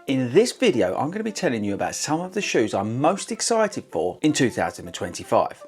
In this video, I'm going to be telling you about some of the shoes I'm most excited for in 2025.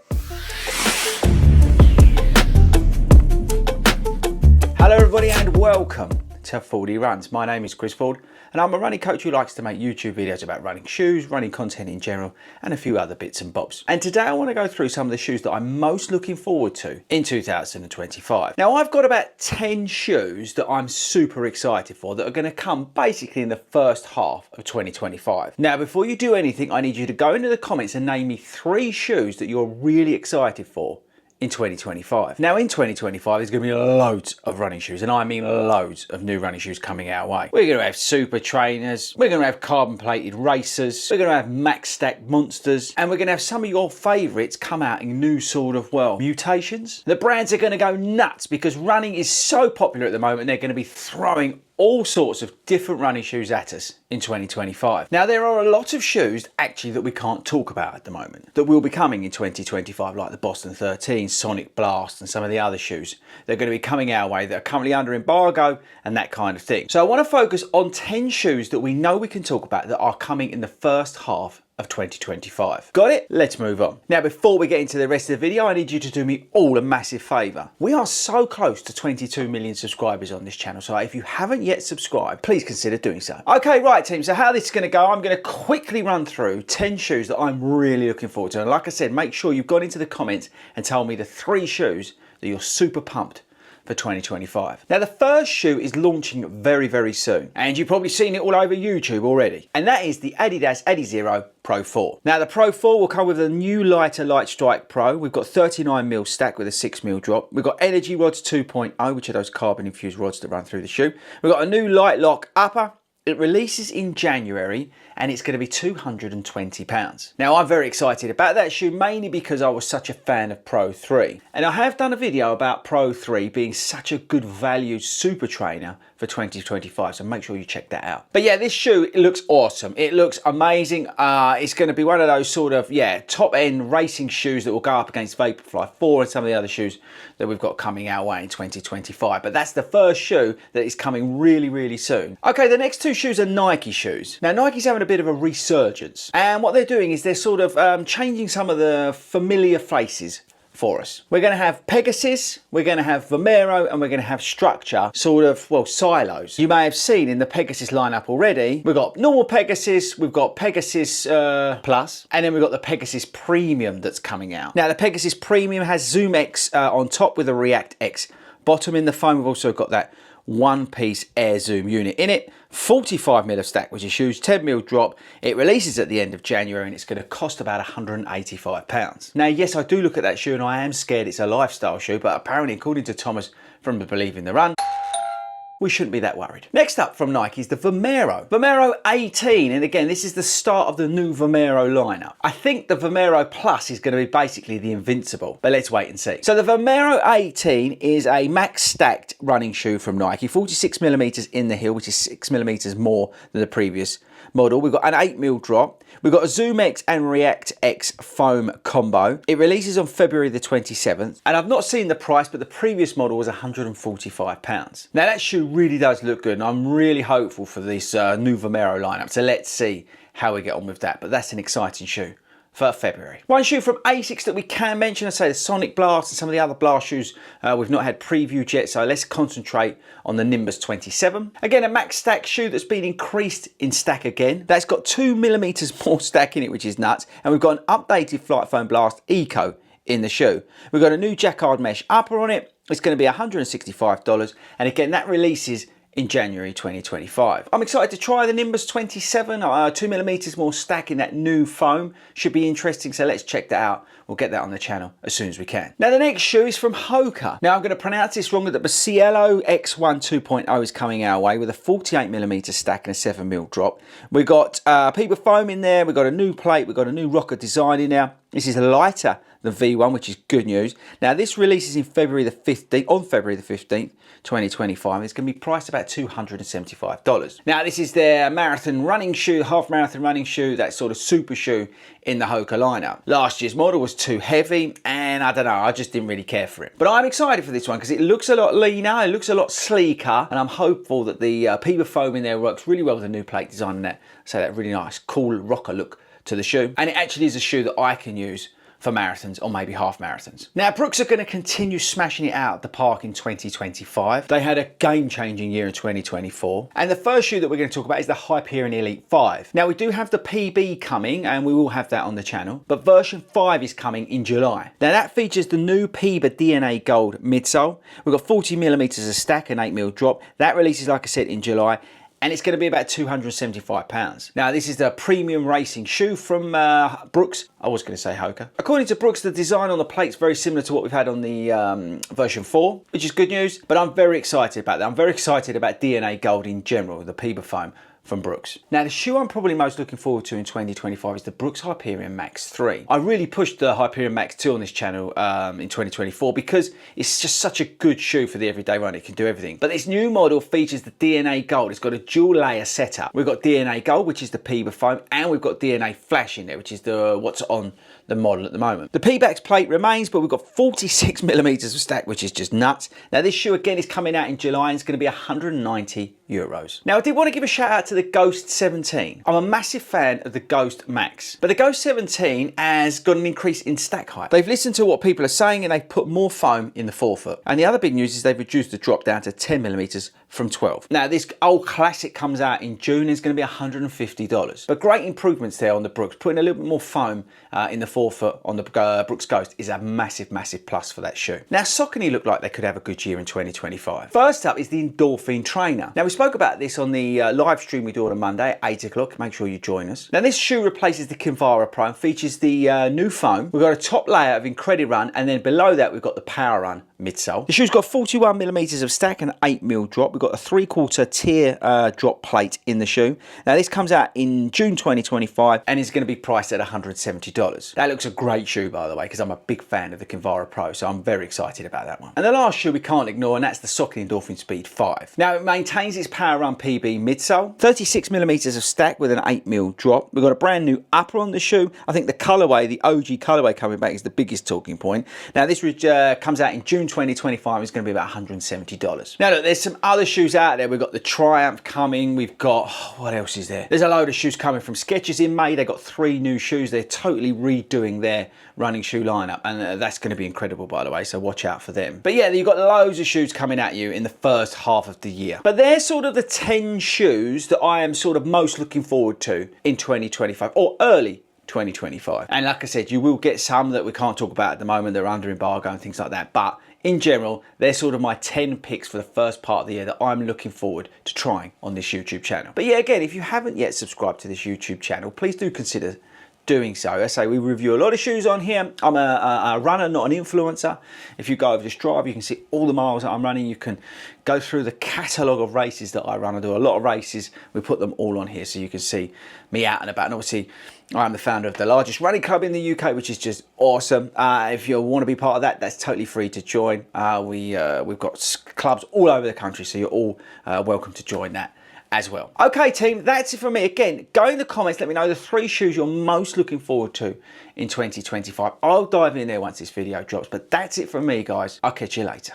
Hello everybody and welcome to FORDY Runs. My name is Chris Ford and I'm a running coach who likes to make YouTube videos about running shoes, running content in general and a few other bits and bobs. And today I want to go through some of the shoes that I'm most looking forward to in 2025. Now I've got about 10 shoes that I'm super excited for that are going to come basically in the first half of 2025. Now before you do anything, I need you to go into the comments and name me 3 shoes that you're really excited for in 2025. Now in 2025 there's going to be loads of running shoes, and I mean loads of new running shoes coming our way. We're going to have super trainers, we're going to have carbon plated racers, we're going to have max stack monsters, and we're going to have some of your favourites come out in new sort of, well, mutations. The brands are going to go nuts because running is so popular at the moment. They're going to be throwing all sorts of different running shoes at us in 2025. Now there are a lot of shoes actually that we can't talk about at the moment that will be coming in 2025, like the Boston 13, Sonic Blast and some of the other shoes. They're going to be coming our way that are currently under embargo and that kind of thing. So I want to focus on 10 shoes that we know we can talk about that are coming in the first half of 2025. Got it? Let's move on. Now before we get into the rest of the video, I need you to do me all a massive favour. We are so close to 22 million subscribers on this channel, so if you haven't yet subscribed, please consider doing so. Okay, right team, so how this is going to go, I'm going to quickly run through 10 shoes that I'm really looking forward to. And like I said, make sure you've gone into the comments and tell me the 3 shoes that you're super pumped for 2025. Now the first shoe is launching very, very soon, and you've probably seen it all over YouTube already, and that is the Adidas Adizero Pro 4. Now the Pro 4 will come with a new lighter Light Strike Pro. We've got 39mm stack with a 6mm drop. We've got Energy Rods 2.0, which are those carbon infused rods that run through the shoe. We've got a new Light Lock upper. It releases in January and it's going to be £220. Now I'm very excited about that shoe, mainly because I was such a fan of Pro 3. And I have done a video about Pro 3 being such a good value super trainer for 2025, so make sure you check that out. But yeah, this shoe, it looks awesome. It looks amazing. It's going to be one of those sort of, yeah, top end racing shoes that will go up against Vaporfly 4 and some of the other shoes that we've got coming our way in 2025. But that's the first shoe that is coming really, really soon. Okay, the next 2 shoes are Nike shoes. Now Nike's having a bit of a resurgence, and what they're doing is they're sort of changing some of the familiar faces for us. We're going to have Pegasus, we're going to have Vomero, and we're going to have Structure, sort of, well, silos. You may have seen in the Pegasus lineup already, we've got normal Pegasus, we've got Pegasus Plus, and then we've got the Pegasus Premium that's coming out. Now the Pegasus Premium has Zoom X on top with a React X bottom in the foam. We've also got that one-piece air zoom unit in it, 45mm of stack, which is huge, 10mm drop. It releases at the end of January and it's going to cost about £185. Now yes, I do look at that shoe and I am scared it's a lifestyle shoe, but apparently according to Thomas from the Believe in the Run, we shouldn't be that worried. Next up from Nike is the Vomero. Vomero 18, and again, this is the start of the new Vomero lineup. I think the Vomero Plus is going to be basically the Invincible, but let's wait and see. So the Vomero 18 is a max stacked running shoe from Nike, 46mm in the heel, which is 6mm more than the previous model. We've got an 8mm drop. We've got a Zoom X and React X foam combo. It releases on February the 27th, and I've not seen the price, but the previous model was £145. Now that shoe really does look good, and I'm really hopeful for this new Vomero lineup, so let's see how we get on with that, but that's an exciting shoe for February. One shoe from Asics that we can mention, I say the Sonic Blast and some of the other Blast shoes we've not had previewed yet, so let's concentrate on the Nimbus 27. Again, a max stack shoe that's been increased in stack again. That's got 2mm more stack in it, which is nuts, and we've got an updated Flight Foam Blast Eco in the shoe. We've got a new jacquard mesh upper on it. It's going to be $165, and again, that releases in January 2025. I'm excited to try the Nimbus 27, 2mm more stack in that new foam. Should be interesting, so let's check that out. We'll get that on the channel as soon as we can. Now the next shoe is from Hoka. Now I'm going to pronounce this wrong, but the Cielo X1 2.0 is coming our way with a 48mm stack and a 7mm drop. We've got Peeper foam in there, we've got a new plate, we've got a new rocker design in there. This is lighter than V1, which is good news. Now this releases in February the 15th, on February the 15th, 2025. It's going to be priced about $275. Now this is their marathon running shoe, half marathon running shoe, that sort of super shoe in the Hoka lineup. Last year's model was too heavy, and I don't know, I just didn't really care for it. But I'm excited for this one because it looks a lot leaner, it looks a lot sleeker, and I'm hopeful that the Piba foam in there works really well with the new plate design and that, so that really nice, cool rocker look to the shoe. And it actually is a shoe that I can use for marathons or maybe half marathons. Now Brooks are going to continue smashing it out at the park in 2025. They had a game-changing year in 2024. And the first shoe that we're going to talk about is the Hyperion Elite 5. Now we do have the PB coming, and we will have that on the channel, but version 5 is coming in July. Now that features the new Piba DNA Gold midsole. We've got 40mm of stack and 8mm drop. That releases, like I said, in July. And it's going to be about £275. Now this is the premium racing shoe from Brooks. I was going to say Hoka. According to Brooks, the design on the plate's very similar to what we've had on the version 4, which is good news, but I'm very excited about that. I'm very excited about DNA Gold in general, the Piba foam from Brooks. Now the shoe I'm probably most looking forward to in 2025 is the Brooks Hyperion Max 3. I really pushed the Hyperion Max 2 on this channel in 2024 because it's just such a good shoe for the everyday runner. It can do everything. But this new model features the DNA Gold. It's got a dual layer setup. We've got DNA Gold, which is the Piba foam, and we've got DNA Flash in there, which is what's on the model at the moment. The P-Back's plate remains, but we've got 46mm of stack, which is just nuts. Now this shoe again is coming out in July and it's going to be €190. Now I did want to give a shout out to the Ghost 17. I'm a massive fan of the Ghost Max, but the Ghost 17 has got an increase in stack height. They've listened to what people are saying and they've put more foam in the forefoot. And the other big news is they've reduced the drop down to 10mm from 12. Now this old classic comes out in June and it's going to be $150. But great improvements there on the Brooks. Putting a little bit more foam in the forefoot on the Brooks Ghost is a massive, massive plus for that shoe. Now Saucony look like they could have a good year in 2025. First up is the Endorphin trainer. Now we spoke about this on the live stream we do on a Monday at 8 o'clock. Make sure you join us. Now this shoe replaces the Kinvara Pro and features the new foam. We've got a top layer of Incredi-Run, and then below that we've got the Power Run midsole. The shoe's got 41mm of stack and 8mm drop. We've got a 3/4 tier drop plate in the shoe. Now this comes out in June 2025 and is going to be priced at $170. That looks a great shoe, by the way, because I'm a big fan of the Kinvara Pro, so I'm very excited about that one. And the last shoe we can't ignore, and that's the Saucony Endorphin Speed 5. Now it maintains its Power Run PB midsole, 36mm of stack with an 8mm drop. We've got a brand new upper on the shoe. I think the colorway, the OG colorway coming back, is the biggest talking point. Now this comes out in June 2025. It's going to be about $170. Now look, there's some other shoes out there. We've got the Triumph coming. We've got, what else is there? There's a load of shoes coming from Skechers in May. They've got 3 new shoes. They're totally redoing their running shoe lineup, and that's going to be incredible, by the way, so watch out for them. But yeah, you've got loads of shoes coming at you in the first half of the year. But they're sort of the 10 shoes that I am sort of most looking forward to in 2025 or early 2025. And like I said, you will get some that we can't talk about at the moment. They're under embargo and things like that. But in general, they're sort of my 10 picks for the first part of the year that I'm looking forward to trying on this YouTube channel. But yeah, again, if you haven't yet subscribed to this YouTube channel, please do consider doing so. I say we review a lot of shoes on here. I'm a runner, not an influencer. If you go over to Strava, you can see all the miles that I'm running. You can go through the catalogue of races that I run. I do a lot of races. We put them all on here so you can see me out and about. And obviously, I'm the founder of the largest running club in the UK, which is just awesome. If you want to be part of that, that's totally free to join. We've got clubs all over the country, so you're all welcome to join that as well. Okay team, that's it for me. Again, go in the comments, let me know the 3 shoes you're most looking forward to in 2025. I'll dive in there once this video drops, but that's it from me, guys. I'll catch you later.